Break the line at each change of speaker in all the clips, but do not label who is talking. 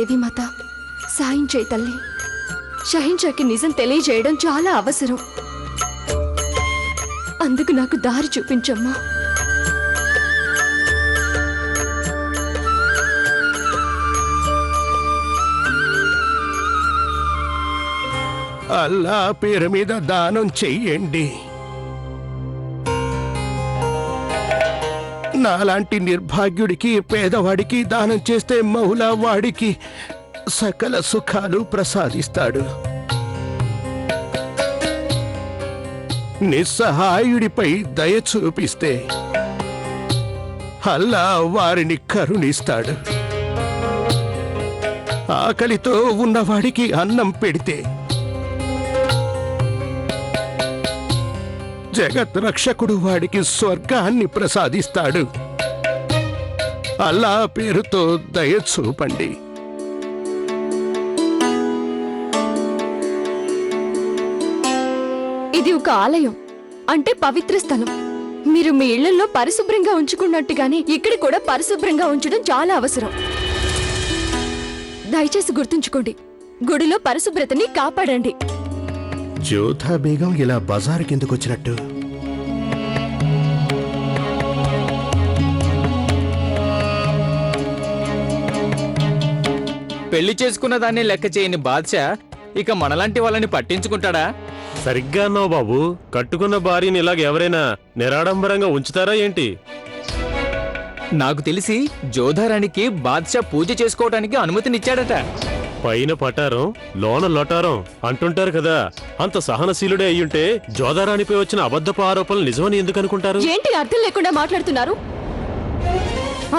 దేవీమాత, సాయం చేయి తల్లి. షహించాకి నిజం తెలియజేయడం చాలా అవసరం. అందుకు నాకు దారి చూపించమ్మా.
అల్లా పేరు మీద దానం చెయ్యండి. నాలాంటి నిర్భాగ్యుడికి, పేదవాడికి దానం చేస్తే మౌలా వాడికి సకల సుఖాలు ప్రసాదిస్తాడు. నిస్సహాయుడిపై దయ చూపిస్తే అల్లా వారిని కరుణిస్తాడు. ఆకలితో ఉన్నవాడికి అన్నం పెడితే జగత్ రక్షకుడు వాడికి స్వర్గాన్ని ప్రసాదిస్తాడు. అల్లా పేరుతో దయ చూపండి.
ఇది ఒక ఆలయం, అంటే పవిత్ర స్థలం. మీరు మీ ఇళ్లలో పరిశుభ్రంగా ఉంచుకున్నట్టుగానే ఇక్కడ కూడా పరిశుభ్రంగా ఉంచడం చాలా అవసరం. దయచేసి గుర్తుంచుకోండి, గుడిలో పరిశుభ్రతని కాపాడండి.
జ్యోధా బేగం ఇలా బజారు కిందకు వచ్చినట్టు?
పెళ్లి చేసుకున్న దాన్ని లెక్క చేయని బాద్షా ఇక మనలాంటి వాళ్ళని పట్టించుకుంటాడా?
సరిగ్గా అన్నావు బాబు. కట్టుకున్న భార్యని ఇలాగ ఎవరైనా నిరాడంబరంగా ఉంచుతారా ఏంటి?
నాకు తెలిసి జోధారానికి బాద్షా పూజ చేసుకోవడానికి అనుమతినిచ్చాడట.
పైన పటారం లోన లొటారం అంటుంటారు కదా. అంత సహనశీలుడే అయ్యుంటే జోధారాణిపై వచ్చిన అబద్ధపు ఆరోపణలు నిజమని ఎందుకు అనుకుంటారు?
ఏంటి అర్థం లేకుండా మాట్లాడుతున్నారు?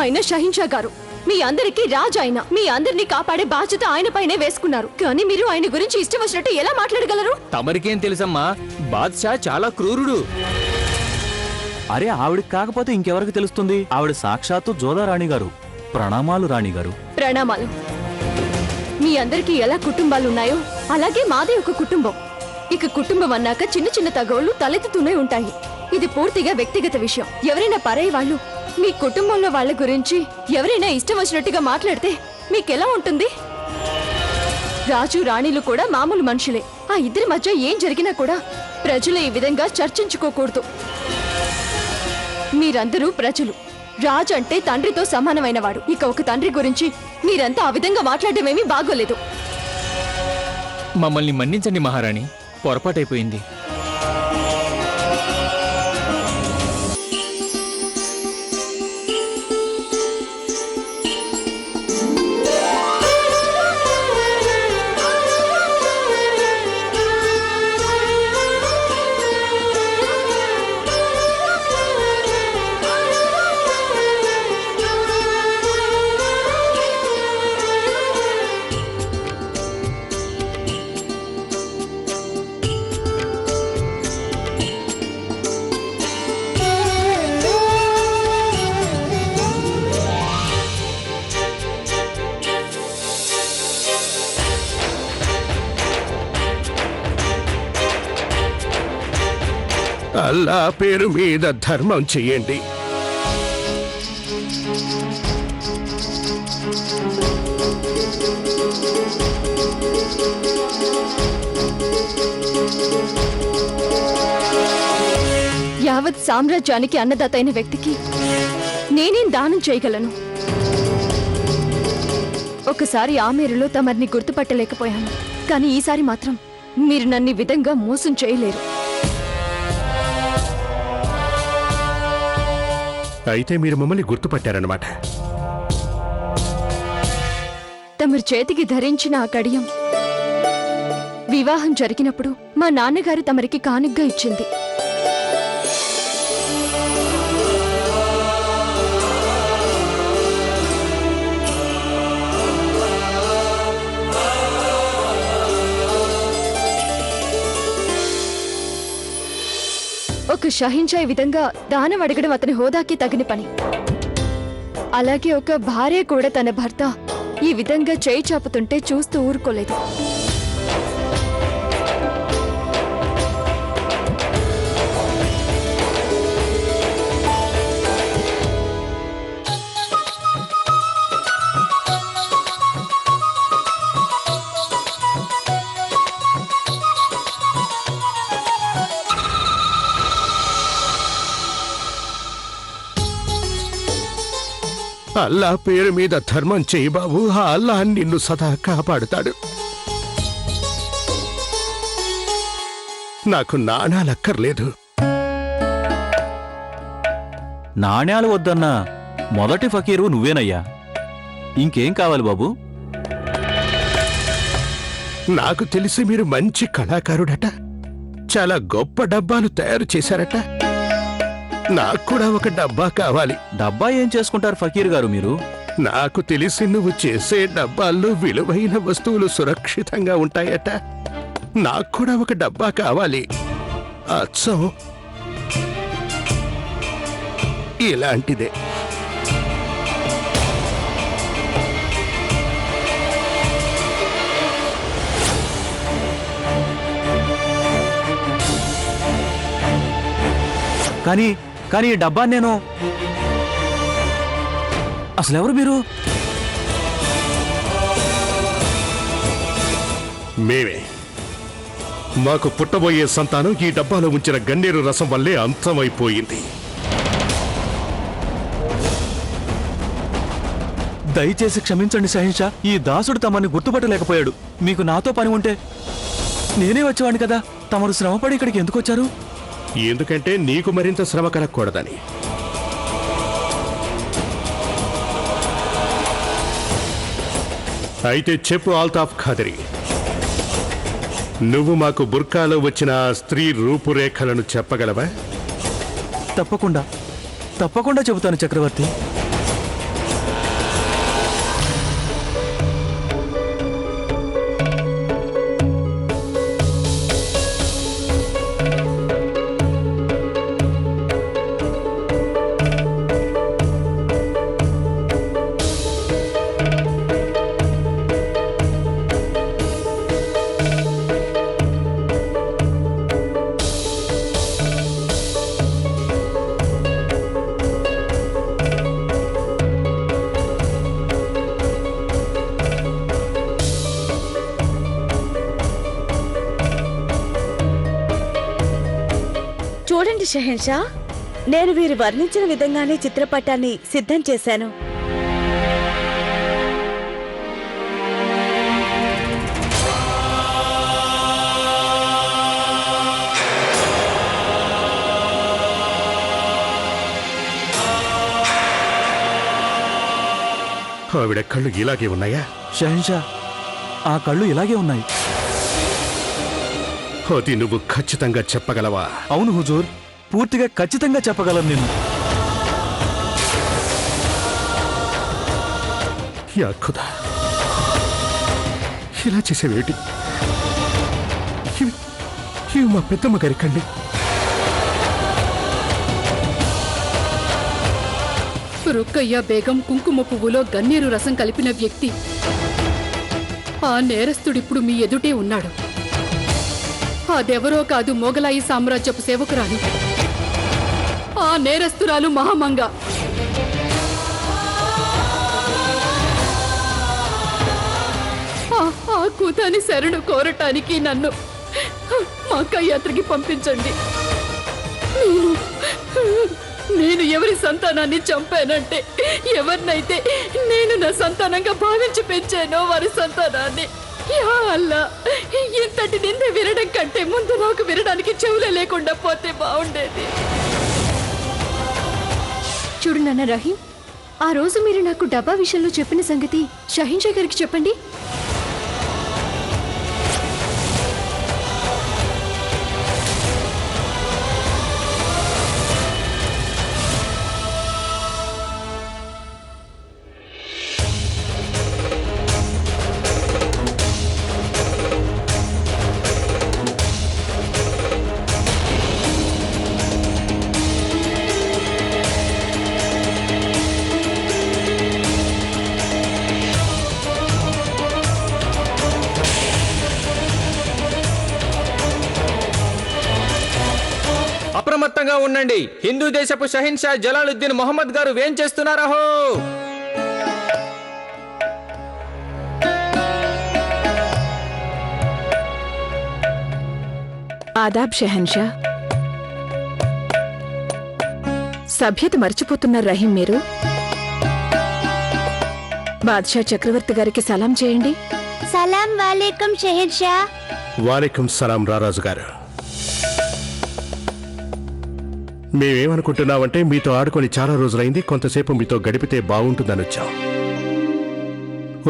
ఆయన షహిన్షా గారు, మీ అందరికీ రాజు. ఆయన మీ అందరినీ కాపాడే బాధ్యత ఆయన పైనే వేసుకున్నారు. కానీ మీరు ఆయన గురించి ఇష్టం వచ్చినట్టు ఎలా మాట్లాడగలరు?
తమరికేం తెలుసమ్మా, బాద్షా చాలా క్రూరుడు.
అరే, ఆవిడకి కాకపోతే ఇంకెవరికి తెలుస్తుంది? ఆవిడ సాక్షాత్తు జోధారాణి గారు. ప్రణామాలు రాణిగారు.
ప్రణామాలు. మీ అందరికీ ఎలా కుటుంబాలున్నాయో అలాగే మాదే ఒక కుటుంబం. ఇక కుటుంబం అన్నాక చిన్న చిన్న తగవులు తలెత్తుతూనే ఉంటాయి. ఇది పూర్తిగా వ్యక్తిగత విషయం. ఎవరైనా పరాయి వాళ్ళు మీ కుటుంబంలో వాళ్ళ గురించి ఎవరైనా ఇష్టం వచ్చినట్టుగా మాట్లాడితే మీకెలా ఉంటుంది? రాజు రాణిలు కూడా మామూలు మనుషులే. ఆ ఇద్దరి మధ్య ఏం జరిగినా కూడా ప్రజలు ఈ విధంగా చర్చించుకోకూడదు. మీరందరూ ప్రజలు. రాజు అంటే తండ్రితో సమానమైనవాడు. ఇక ఒక తండ్రి గురించి మీరంతా ఆ విధంగా మాట్లాడమేమీ బాగోలేదు.
మమ్మల్ని మన్నించండి మహారాణి, పొరపాటైపోయింది.
అల్లా పేరు మీద ధర్మం చెయ్యండి.
యావత్ సామ్రాజ్యానికి అన్నదాత అయిన వ్యక్తికి నేనేం దానం చేయగలను? ఒకసారి ఆ మేరలో తమరిని గుర్తుపట్టలేకపోయాను. కానీ ఈసారి మాత్రం మీరు నన్ను ఈ విధంగా మోసం చేయలేరు.
అయితే మీరు మమ్మల్ని గుర్తుపట్టారన్నమాట.
తమరి చేతికి ధరించిన ఆ కడియం వివాహం జరిగినప్పుడు మా నాన్నగారు తమరికి కానుగ్గా ఇచ్చింది. ఒక షహిన్షా ఈ విధంగా దానం అడగడం అతని హోదాకి తగిన పని. అలాగే ఒక భార్య కూడా తన భర్త ఈ విధంగా చేయి చాపుతుంటే చూస్తూ ఊరుకోలేదు.
అల్లా పేరు మీద ధర్మం చేయి బాబు, ఆ అల్లా నిన్ను సదా కాపాడుతాడు. నాకు నాణాలక్కర్లేదు.
నాణ్యాలు వద్దన్నా మొదటి ఫకీరు నువ్వేనయ్యా. ఇంకేం కావాలి బాబు?
నాకు తెలిసి మీరు మంచి కళాకారుడట, చాలా గొప్ప డబ్బాలు తయారు చేశారట. నాకు కూడా ఒక డబ్బా కావాలి.
డబ్బా ఏం చేసుకుంటారు ఫకీర్ గారు మీరు?
నాకు తెలిసి నువ్వు చేసే డబ్బాల్లో విలువైన వస్తువులు సురక్షితంగా ఉంటాయట. నాకు కూడా ఒక డబ్బా కావాలి, అచ్చం ఇలాంటిదే.
కానీ కానీ ఈ డబ్బా నేను అసలెవరు మీరు?
మేమే. మాకు పుట్టబోయే సంతానం ఈ డబ్బాలో ఉంచిన గన్నేరు రసం వల్లే అంతమైపోయింది.
దయచేసి క్షమించండి షహీన్షా, ఈ దాసుడు తమని గుర్తుపట్టలేకపోయాడు. మీకు నాతో పని ఉంటే నేనే వచ్చేవాడిని కదా. తమరు శ్రమపడి ఇక్కడికి ఎందుకు వచ్చారు?
ఎందుకంటే నీకు మరింత శ్రమ కలగకూడదని. అయితే చెప్పు ఆల్తాఫ్ ఖాదరి, నువ్వు మాకు బుర్కాలో వచ్చిన ఆ స్త్రీ రూపురేఖలను చెప్పగలవా?
తప్పకుండా తప్పకుండా చెబుతాను చక్రవర్తి.
చూడండి షహెన్షా, నేను వీరు వర్ణించిన విధంగానే చిత్రపటాన్ని సిద్ధం చేశాను.
ఆవిడ కళ్ళు ఇలాగే ఉన్నాయా?
షహీన్షా, ఆ కళ్ళు ఇలాగే ఉన్నాయి.
అది నువ్వు ఖచ్చితంగా చెప్పగలవా?
అవును హుజూర్, పూర్తిగా ఖచ్చితంగా చెప్పగలను నేను.
యా ఖుదా, ఇలా చేసేవేటి? ఇవి మా పెద్దమ్మ గారి కళ్ళి.
రుక్కయ్య బేగం కుంకుమ పువ్వులో గన్నేరు రసం కలిపిన వ్యక్తి. ఆ నేరస్తుడిప్పుడు మీ ఎదుటే ఉన్నాడు. అదెవరో కాదు, మొగలాయి సామ్రాజ్యపు సేవకురాలు. ఆ నేరస్తురాలు మహామంగ. ఆ కూతాని శరణు కోరటానికి నన్ను మా కయ్యాత్రకి పంపించండి. నేను ఎవరి సంతానాన్ని చంపానంటే, ఎవరినైతే నేను నా సంతానంగా భావించి పెంచానో వారి సంతానాన్ని. యా అల్లా, ఇంతటి నింద వినడం కంటే ముందు నాకు వినడానికి చెవులే లేకుండా పోతే బాగుండేది.
చూడు నాన్న రహీం, ఆ రోజు మీరు నాకు డబ్బా విషయంలో చెప్పిన సంగతి షహీన్షా గారికి చెప్పండి.
అప్రమత్తంగా ఉండండి. హిందూ దేశపు షహీన్షా జలాలుద్దీన్ మొహమ్మద్ గారు ఏం చేస్తున్నారహో?
ఆదాబ్ షెహన్షా. సభ్యత మర్చిపోతున్నారు రహీం మీరు. బాద్షా చక్రవర్తి గారికి సలాం చేయండి.
సలాం వాలేకం షెహెన్షా.
వాలేకుం సలాం రారాజు గారు. మేమేమనుకుంటున్నామంటే మీతో ఆడుకొని చాలా రోజులైంది, కొంతసేపు మీతో గడిపితే బాగుంటుందని వచ్చాం.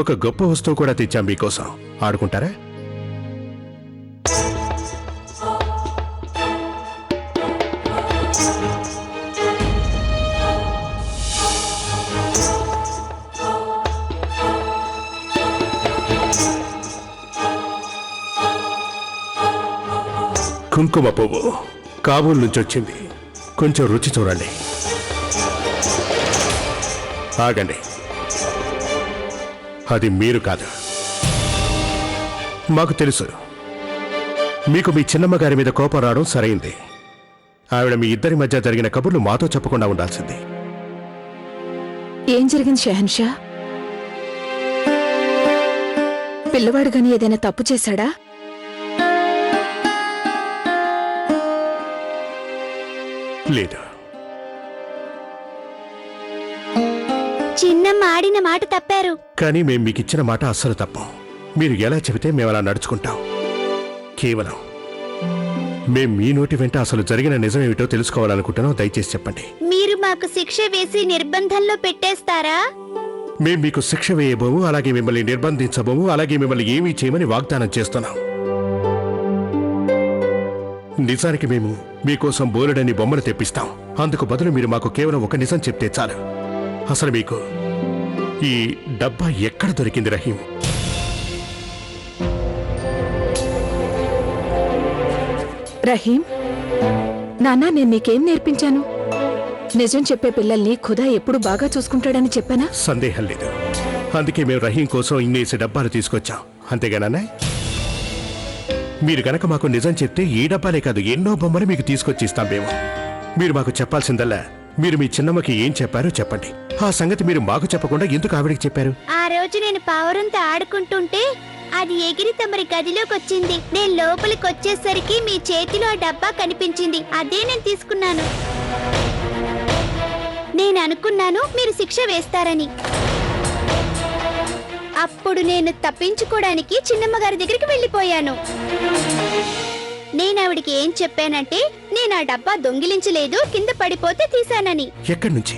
ఒక గొప్ప వస్తువు కూడా తెచ్చాం మీకోసం. ఆడుకుంటారా? కుంకుమ పువ్వు కాబూల్ నుంచి వచ్చింది. కొంచెం రుచి చూడండి. ఆగండి, అది మీరు కాదు. మాకు తెలుసు మీకు మీ చిన్నమ్మ గారి మీద కోపం రావడం సరైంది. ఆవిడ మీ ఇద్దరి మధ్య జరిగిన కబుర్లు మాతో చెప్పకుండా ఉండాల్సింది.
ఏం జరిగింది షెహన్షా? పిల్లవాడు గాని ఏదైనా తప్పు చేశాడా?
లేదు,
చిన్నమ్మ ఆడిన మాట తప్పారు.
కానీ మేం మీకు ఇచ్చిన మాట అస్సలు తప్పం. మీరు ఎలా చెబితే మేము అలా నడుచుకుంటాం. కేవలం మేం మీ నోటి వెంట అసలు జరిగిన నిజమేమిటో తెలుసుకోవాలనుకుంటున్నాం. దయచేసి చెప్పండి.
మీరు మాకు శిక్ష వేసి నిర్బంధంలో పెట్టేస్తారా?
మేం మీకు శిక్ష వేయబోము, అలాగే మిమ్మల్ని నిర్బంధించబోము, అలాగే మిమ్మల్ని ఏమీ చేయమని వాగ్దానం చేస్తున్నాం. నిజానికి మేము మీకోసం బోలెడని బొమ్మలు తెప్పిస్తాం. అందుకు బదులు మీరు మాకు కేవలం ఒక నిజం చెప్తే చాలు. అసలు మీకు ఈ డబ్బా ఎక్కడ దొరికింది రహీం?
రహీం, నాన్నా, నేను నీకేం నేర్పించాను? నిజం చెప్పే పిల్లల్ని ఖుదా ఎప్పుడు బాగా చూసుకుంటాడని చెప్పానా?
సందేహం లేదు. అందుకే మేము రహీం కోసం ఇన్నేసి డబ్బాలు తీసుకొచ్చాం. అంతేగానన్నా? మీరు గనక మాకు నిజం చెప్తే ఈ డబ్బాలే కాదు, ఎన్నో బొమ్మలు మీకు తీసుకొచ్చి ఇస్తాం మేము. మీరు మాకు చెప్పాల్సిందల్లా మీరు మీ చిన్నమ్మకి ఏం చెప్పారో చెప్పండి. ఆ సంగతి మీరు మాకు చెప్పకుండా ఎందుకు ఆవిడికి చెప్పారు?
ఆ రోజు నేను పావురంతో ఆడుకుంటుంటే అది ఎగిరి తమరి గదిలోకి వచ్చింది. నేను లోపలికి వచ్చేసరికి మీ చేతిలో ఆ డబ్బా కనిపించింది. అదే నేను తీసుకున్నాను. నేను అనుకున్నాను మీరు శిక్ష వేస్తారని. అప్పుడు నేను తప్పించుకోవడానికి చిన్నమ్మ గారి దగ్గరికి వెళ్ళిపోయాను. నేను ఆవిడికి ఏం చెప్పానంటే నేను ఆ డబ్బా దొంగిలించలేదు, కింద పడిపోతే తీశానని.
ఎక్కడి నుంచి?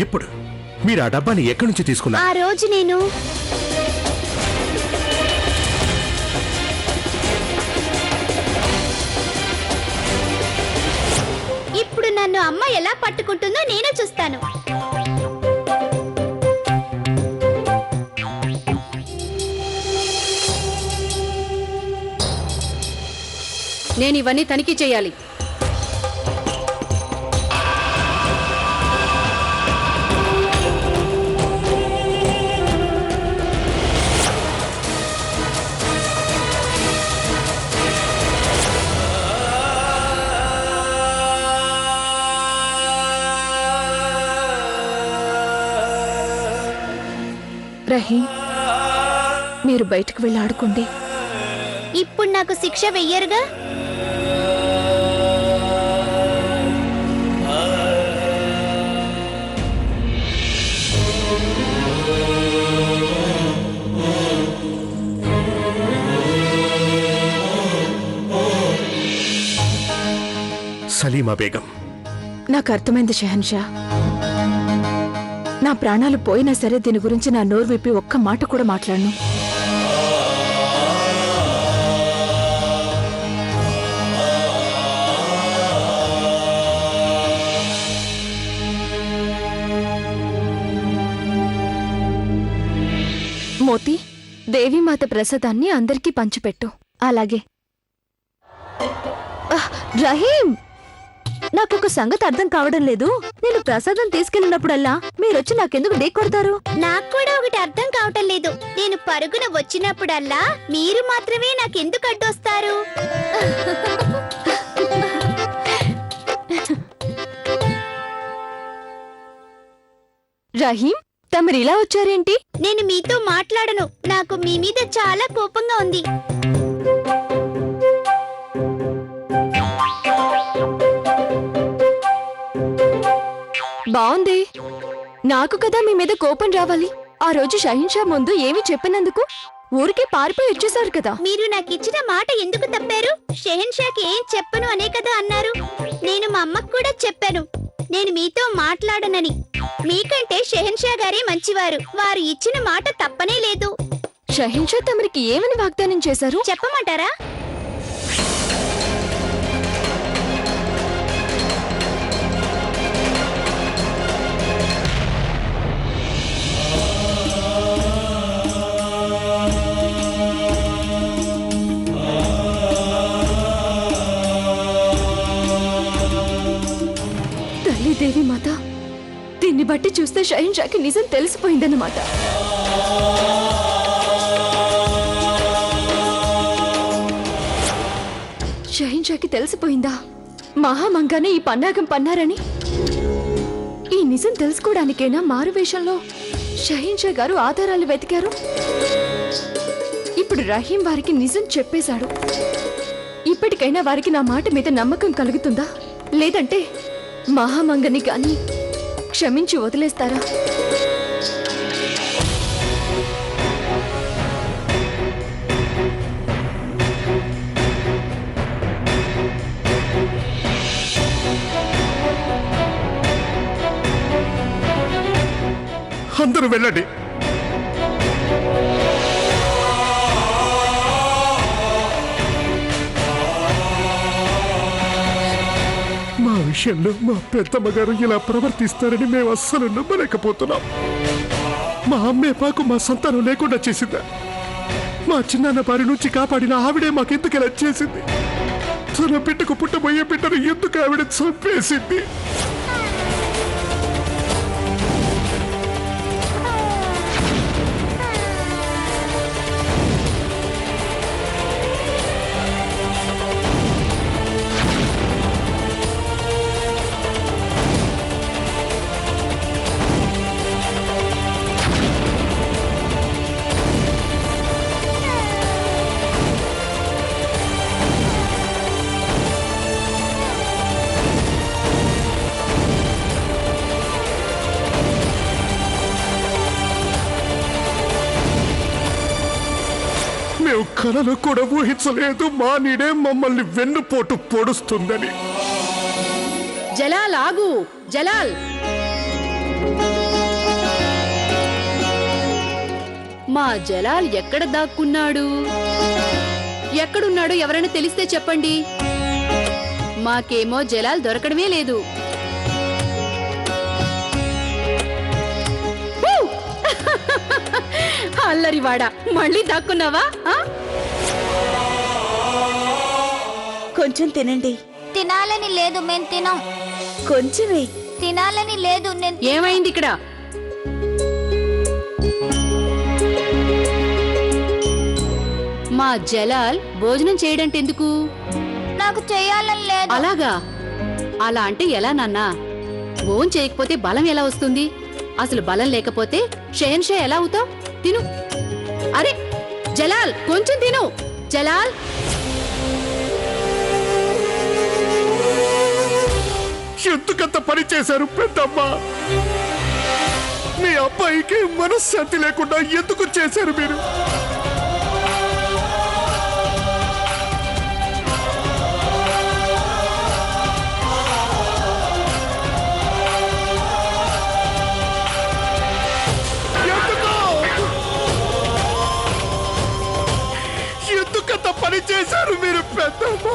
ఎప్పుడు? మీరు ఆ డబ్బాని ఎక్కడి నుంచి తీసుకున్నారు?
ఆ రోజు నేను ఇప్పుడు నన్ను అమ్మ ఎలా పట్టుకుంటుందో నేనే చూస్తాను.
నేను ఇవన్నీ తనిఖీ చేయాలి.
రహీం, మీరు బయటకు వెళ్ళి ఆడుకోండి.
ఇప్పుడు నాకు శిక్ష వెయ్యరుగా?
సలీమా బేగం,
నాకు అర్థమైంది షెహన్షా. నా ప్రాణాలు పోయినా సరే దీని గురించి నా నోరు విప్పి ఒక్క మాట కూడా మాట్లాడను.
మోతి, దేవీమాత ప్రసాదాన్ని అందరికీ పంచిపెట్టు. అలాగే. రహీం, నాకొక సంగతి అర్థం కావడం లేదు. నేను ప్రసాదం తీసుకెళ్ళినప్పుడల్లా మీరొచ్చి నాకెందుకు డేక్ కొడతారు?
నాకు కూడా ఒకటి అర్థం కావటం లేదు. నేను పరుగున వచ్చినప్పుడల్లా మీరు మాత్రమే నాకెందుకు అడ్డొస్తారు?
రహీం, తమరిలా వచ్చారేంటి?
నేను మీతో మాట్లాడను. నాకు మీ మీద చాలా కోపంగా ఉంది.
బావుంది. నాకు కదా మీ మీద కోపం రావాలి. ఆ రోజు షహిన్షా ముందు ఏమి చెప్పినందుకు ఊరికే పారిపోయి వచ్చేసారు కదా.
మీరు నాకు ఇచ్చిన మాట ఎందుకు తప్పారు? షెహన్షాకి ఏం చెప్పను అనే కదా అన్నారు. నేను మా అమ్మకు కూడా చెప్పాను నేను మీతో మాట్లాడనని. మీకంటే షెహన్షా గారే మంచివారు. వారు ఇచ్చిన మాట తప్పనే లేదు.
షహిన్షా తమరికి ఏమని వాగ్దానం చేశారు?
చెప్పమంటారా?
తల్లిదేవి మాత, దీన్ని బట్టి చూస్తే షహిన్షాకి నిజం తెలిసిపోయిందన్నమాట. షహిన్షాకి తెలిసిపోయిందా మహామంగానే ఈ పన్నాగం పన్నారని? ఈ నిజం తెలుసుకోవడానికైనా మారువేషంలో షహిన్షా గారు ఆధారాలు వెతికారు. ఇప్పుడు రహీం వారికి నిజం చెప్పేశాడు. ఇప్పటికైనా వారికి నా మాట మీద నమ్మకం కలుగుతుందా, లేదంటే మహామంగని గాని క్షమించి వదిలేస్తారా?
అందరూ వెళ్ళండి. మా విషయంలో మా పెద్దమ్మ గారు ఇలా ప్రవర్తిస్తారని మేము అస్సలు నమ్మలేకపోతున్నాం. మా అమ్మే పాకు మా సంతానం లేకుండా చేసిందా? మా చిన్నాన్న వారి నుంచి కాపాడిన ఆవిడే మాకెందుకు ఇలా చేసింది? తన బిడ్డకు పుట్టబోయే బిడ్డను ఎందుకు ఆవిడ చంపేసింది? మేము కలలో కూడా ఊహించలేదు మా నీడే మమ్మల్ని వెన్నుపోటు పొడుస్తుందని.
జలాల్ ఆగు, జలాల్. మా జలాల్ ఎక్కడ దాక్కున్నాడు? ఎక్కడున్నాడో ఎవరైనా తెలిస్తే చెప్పండి. మాకేమో జలాల్ దొరకడమే లేదు. అల్లరివాడా, మళ్ళీ దాక్కున్నావా?
కొంచెం తినండి.
తినాలని లేదు, మేము తినం.
కొంచెమే.
తినాలని లేదు, నేను.
ఏమైంది ఇక్కడ? మా జలాల్ భోజనం చేయడంటే ఎందుకు?
నాకు చేయాలని లేదు.
అలాగా? అలా అంటే ఎలా నాన్నా? భోజనం చేయకపోతే బలం ఎలా వస్తుంది? అసలు బలం లేకపోతే షెహన్షా ఎలా అవుతావు? తిను. అరే జలాల్, కొంచెం తిను. జలాల్,
ఎందుకంత పని చేశారు పెద్దమ్మ? మీ అబ్బాయికి మనశ్శాంతి లేకుండా ఎందుకు చేశారు మీరు? ఎందుకంత పని చేశారు మీరు పెద్దమ్మ?